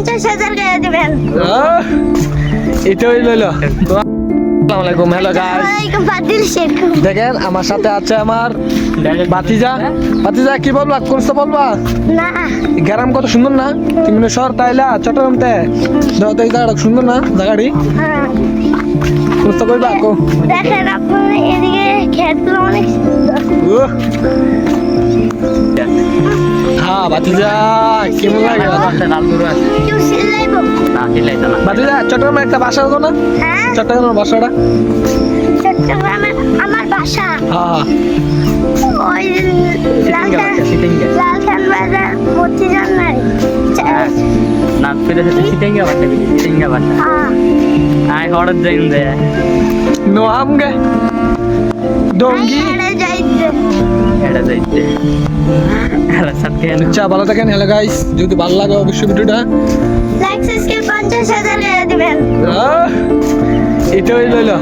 50,000 করে দিবেন। এটাই লইলো। আসসালামু আলাইকুম, হ্যালো গাইস। ওয়ালাইকুম ফাদিল শেখ। দেখেন আমার সাথে আছে আমার বাতিজা। বাতিজা কি বলবা, কোন তো বলবা? না গ্রাম কত সুন্দর না? তুমি শহর তাইলা চট্টগ্রামতে দাও তো, এই জায়গাটা সুন্দর না জায়গাটি? হ্যাঁ, কোন তো কইবা কো? দেখেন আপনার এদিকে ক্ষেতগুলো অনেক সুন্দর। হ্যাঁ বাতিজা কেমন লাগে? কেউ সিলাইবো? বাতিজা চট্টগ্রামে একটা বাসা হতো না? হ্যাঁ, চট্টগ্রামের বাসাটা? চট্টগ্রামে আমার বাসা হ্যাঁ ওই লালখান বাজার মতিজান নারী। নো আমগে ডঙ্গি। আচ্ছা ভালো থাকেন, হ্যালো গাইস। যদি ভালো লাগে অবশ্যই ভিডিওটা লাইক সাবস্ক্রাইব 50,000 করে দিবেন। এটাই লইলো।